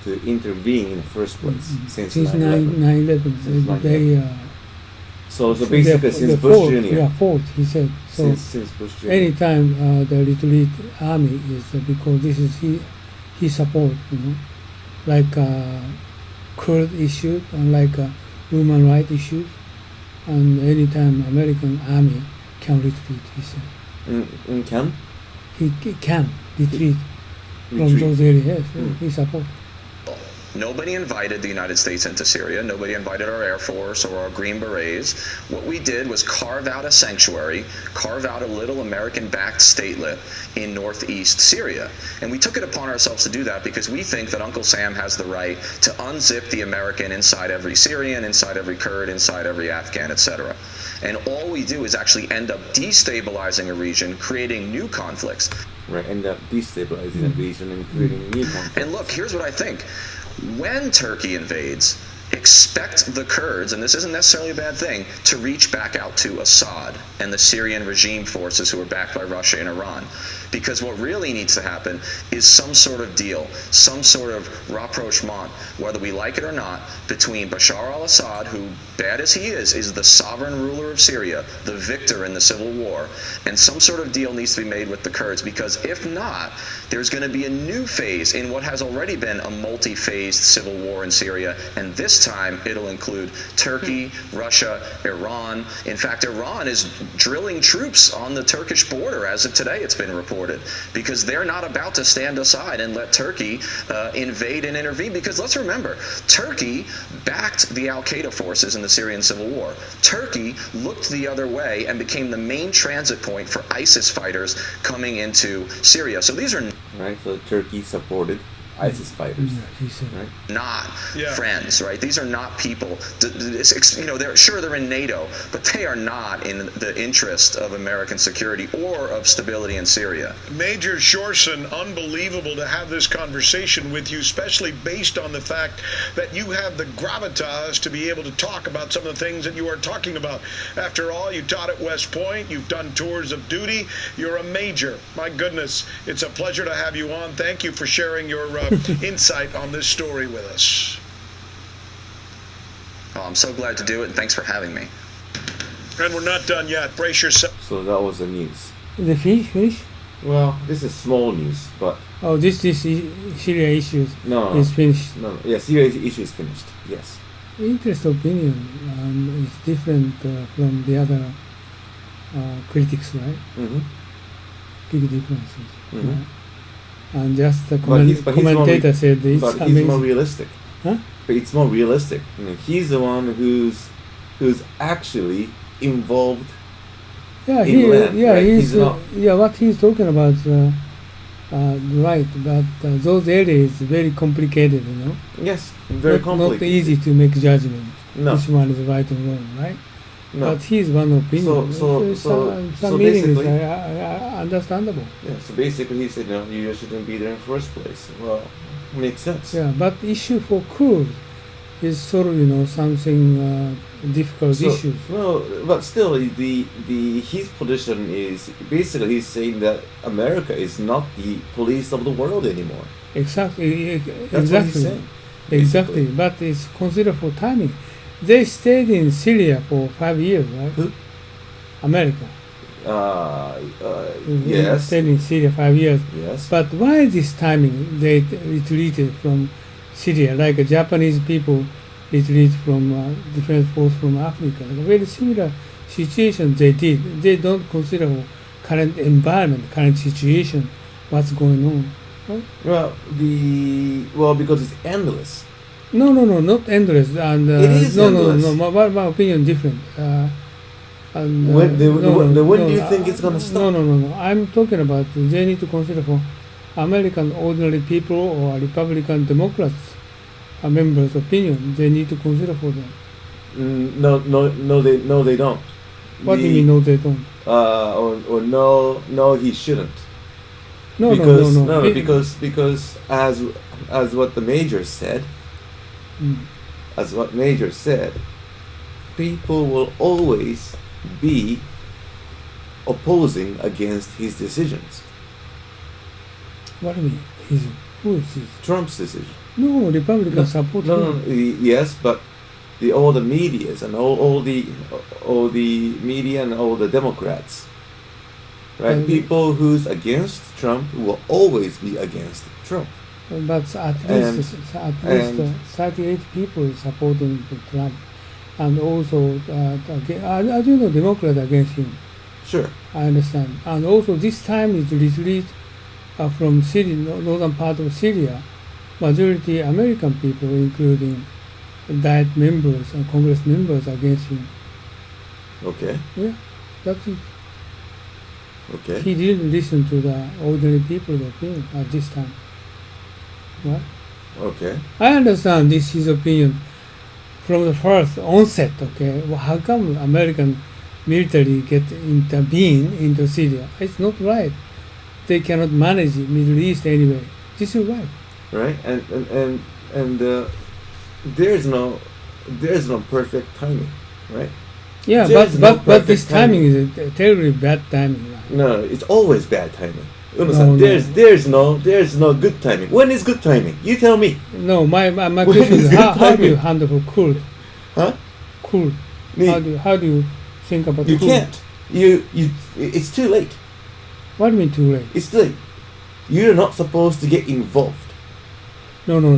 to intervene in the first place since 9/11. They so basically since Bush Jr. Yeah, fault, he said. So since Bush Jr. anytime the retreat army is because this is he support, like Kurd issues and like human rights issues, and anytime American army can retreat, he said. Can? He can retreat from those areas. He support. Nobody invited the United States into Syria. Nobody invited our Air Force or our Green Berets. What we did was carve out a sanctuary, carve out a little American-backed statelet in northeast Syria. And we took it upon ourselves to do that because we think that Uncle Sam has the right to unzip the American inside every Syrian, inside every Kurd, inside every Afghan, etc. And all we do is actually end up destabilizing a region, creating new conflicts. Right, end up destabilizing a region and creating new conflicts. And look, here's what I think. When Turkey invades, expect the Kurds, and this isn't necessarily a bad thing, to reach back out to Assad and the Syrian regime forces who are backed by Russia and Iran. Because what really needs to happen is some sort of deal, some sort of rapprochement, whether we like it or not, between Bashar al-Assad, who, bad as he is the sovereign ruler of Syria, the victor in the civil war, and some sort of deal needs to be made with the Kurds, because if not, there's going to be a new phase in what has already been a multi-phased civil war in Syria, and this time it'll include Turkey, Russia, Iran. In fact, Iran is drilling troops on the Turkish border as of today, it's been reported, because they're not about to stand aside and let Turkey invade and intervene. Because let's remember, Turkey backed the Al-Qaeda forces in the Syrian civil war. Turkey looked the other way and became the main transit point for ISIS fighters coming into Syria. So these are right. So Turkey supported ISIS fighters, right? Not friends, right? These are not people. They're in NATO, but they are not in the interest of American security or of stability in Syria. Major Shorson, unbelievable to have this conversation with you, especially based on the fact that you have the gravitas to be able to talk about some of the things that you are talking about. After all, you taught at West Point, you've done tours of duty, you're a major. My goodness, it's a pleasure to have you on. Thank you for sharing your insight on this story with us. Oh, I'm so glad to do it, and thanks for having me. And we're not done yet. Brace yourself. So that was the news. The finish? Well, this is small news, but this Syria issues is finished. No, yeah, Syria issue is finished. Yes. Interest opinion is different from the other critics, right? Big differences. Right? And just the commentator said it's but amazing. He's more realistic. Huh? But it's more realistic. He's the one who's actually involved. Yeah, in land, right? What he's talking about, right? But those areas very complicated, Yes, very complicated. Not easy to make judgment. No. Which one is right or wrong, right? No. But he's one opinion. Some meanings are understandable. Yeah. So basically, he said, you shouldn't be there in the first place. Well, makes sense. Yeah, but issue for Kurds is sort of something difficult issues. Well, but still, his position is basically he's saying that America is not the police of the world anymore. Exactly. That's what he's saying. Exactly. But it's considered for timing. They stayed in Syria for 5 years, right? Who? America. Yes. Stayed in Syria 5 years. Yes. But why this timing they retreated from Syria, like Japanese people retreat from defense force from Africa? A very similar situation they did. They don't consider current environment, current situation, what's going on. Right? Well, because it's endless. No, not endless. And it is endless. No. My opinion different. When do you think it's gonna stop? No. I'm talking about they need to consider for American ordinary people or Republican Democrats, members' opinion. They need to consider for them. No, they don't. What do you mean? No, they don't. Or no, he shouldn't. No. Because as what the major said. As what Major said, people will always be opposing against his decisions. What do you mean? Who is his? Trump's decision. No, Republicans support him. Yes, but all the medias and all the media and all the Democrats, right? People who's against Trump will always be against Trump. But at least 38 people supporting Trump, and also as you know, Democrats against him. Sure. I understand. And also this time is retreat from Syria, northern part of Syria. Majority American people, including Diet members and Congress members, against him. Okay. Yeah, that's it. Okay. He didn't listen to the ordinary people's opinion at this time. Right? Okay. I understand this is his opinion from the first onset. Okay, well, how come American military get intervene into Syria? It's not right. They cannot manage Middle East anyway. This is right. Right, and there's no perfect timing, right? Yeah, There's but this timing is a terribly bad timing. Right? No, it's always bad timing. No. There's no good timing. When is good timing? You tell me. No, my question is how do you handle Kurd? Huh? Kurd. How do you think about You Kurd? can't. It's too late. What do you mean too late? It's too late. You're not supposed to get involved. No. No.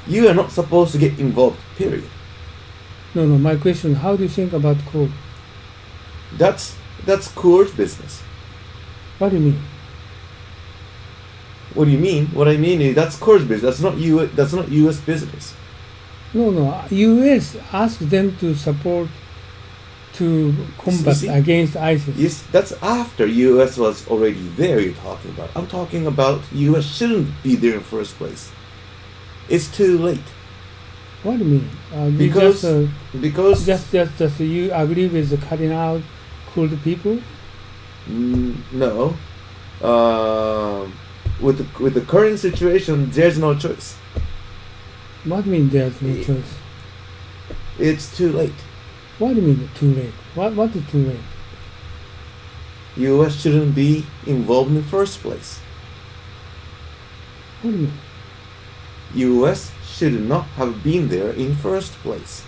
You are not supposed to get involved. Period. No. My question: how do you think about Kurd? That's Kurds' business. What do you mean? What do you mean? What I mean is that's Kurds' business. That's not U.S. business. No. U.S. asked them to support to combat against ISIS. Yes, that's after U.S. was already there. You're talking about. I'm talking about U.S. shouldn't be there in the first place. It's too late. What do you mean? Because you agree with the cutting out Kurd people? No. With the current situation, there's no choice. What do you mean there's no choice? It's too late. What do you mean too late? What is too late? U.S. shouldn't be involved in the first place. What do you mean? U.S. should not have been there in the first place.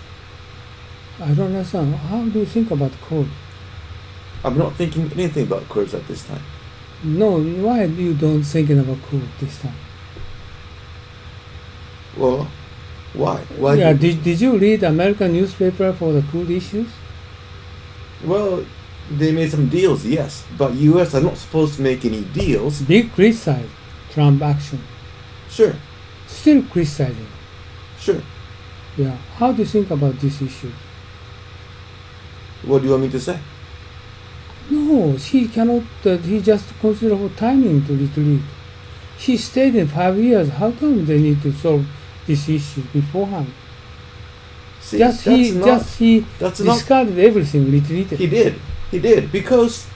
I don't understand. How do you think about Kurds? I'm not thinking anything about Kurds at this time. No, why you don't thinking about Kurds this time? Well, why? Why? Yeah, did you read American newspaper for the Kurd issues? Well, they made some deals, yes, but U.S. are not supposed to make any deals. Big criticize Trump action. Sure. Still criticizing. Sure. Yeah. How do you think about this issue? What do you want me to say? No, he cannot. He just consider for timing to retreat. He stayed in 5 years. How come they need to solve this issue beforehand? See, he discarded everything, retreated. He did because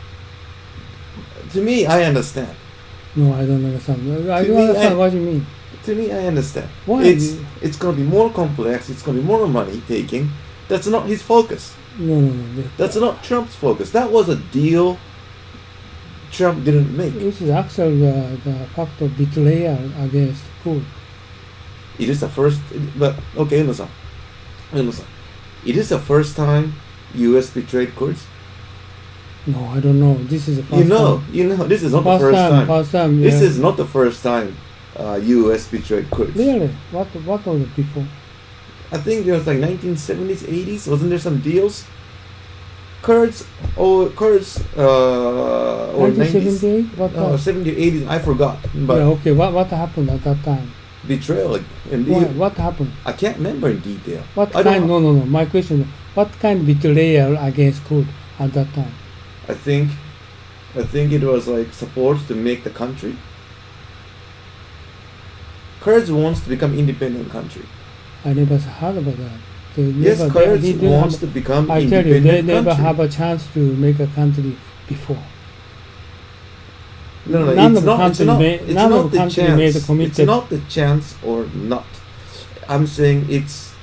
to me I understand. No, I don't understand. I don't understand what you mean. To me, I understand. Why? It's going to be more complex. It's going to be more money taking. That's not his focus. No. That's not Trump's focus. That was a deal Trump didn't make. This is actually the fact of betrayal against Kurds. It is the first, but okay, Uno-san. It is the first time U.S. betrayed Kurds. No, I don't know. This is the first time. You know, this is not the first time. First time. Yeah. This is not the first time U.S. betrayed Kurds. Really? What was it before? I think it was like 1970s, 80s. Wasn't there some deals? Kurds or 1978? 70s, 80s. I forgot. But yeah, okay. What happened at that time? Betrayal. What happened? I can't remember in detail. What kind? No. My question is, what kind of betrayal against Kurds at that time? I think it was like support to make the country. Kurds wants to become independent country. I never heard about that. Kurds wants to become independent country. I tell you, they never have a chance to make a country before. No, none it's of not the chance. Made a committed. It's not the chance or not. I'm saying it's.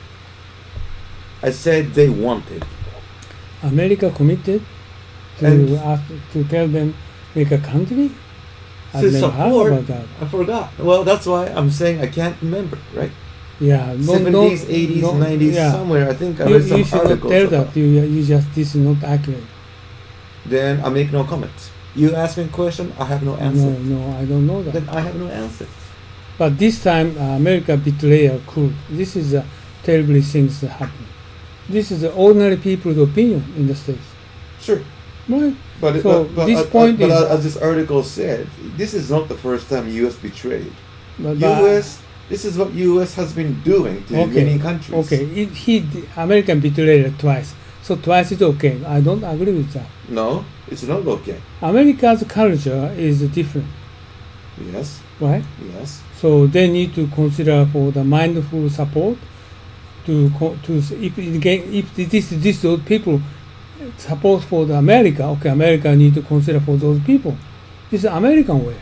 I said they wanted. America committed to tell them make a country. I've To never heard support, about that. I forgot. Well, that's why I'm saying I can't remember, right? Yeah, 70s, 80s, 90s, yeah. somewhere. I think I You, read some you should not articles tell about. that. You just this is not accurate. Then I make no comment. You ask me a question, I have no answer. No, I don't know that. Then I have no answer. But this time, America betrayal Kurd. This is terribly things that happen. This is the ordinary people's opinion in the states, Sure. right? But, So this point is- as this article said, this is not the first time U.S. betrayed. But, U.S. This is what U.S. has been doing to many countries. Okay, American betrayed twice, so twice is okay. I don't agree with that. No, it's not okay. America's culture is different, Yes, right? yes. So they need to consider for the mindful support if this those people support for the America. Okay, America need to consider for those people. This is American way.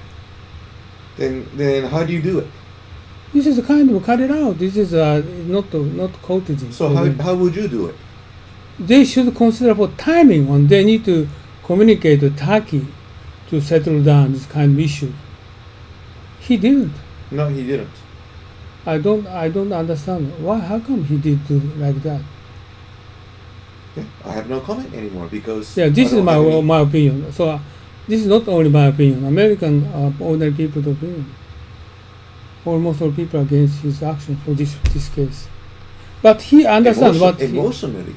Then how do you do it? This is kind of cut it out. This is not quoted. So how would you do it? They should consider for timing on. They need to communicate with Turkey to settle down this kind of issue. He didn't. No, he didn't. I don't understand why. How come he did do like that? Okay. I have no comment anymore because Yeah, this I is don't have any- my opinion. So this is not only my opinion. American ordinary people's opinion. Almost all people against his action for this case. But he understands emotionally.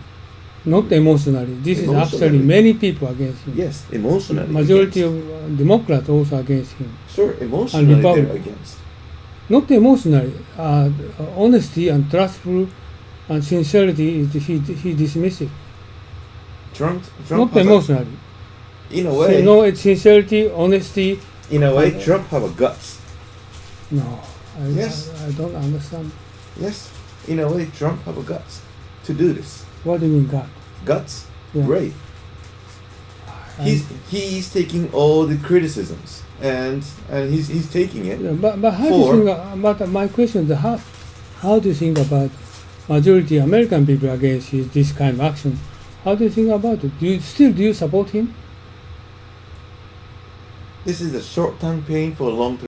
not emotionally. This is actually Emotionally. many people against him. Yes, emotionally. Majority against. of Democrats also against him. Sure, emotionally they're Republican. against. Not emotionally. Honesty and trustful and sincerity is he dismisses. Trump Not has emotionally. in a way, It's sincerity, honesty. in a way, Trump have a guts. No, Yes. I don't understand. Yes, in a way, Trump have a guts to do this. What do you mean, God? Guts, Yeah. great. He's taking all the criticisms and he's taking it. Yeah, but how do you think? But my question is how do you think about majority American people against this kind of action? How do you think about it? Do you support him? This is a short-term pain for a long-term.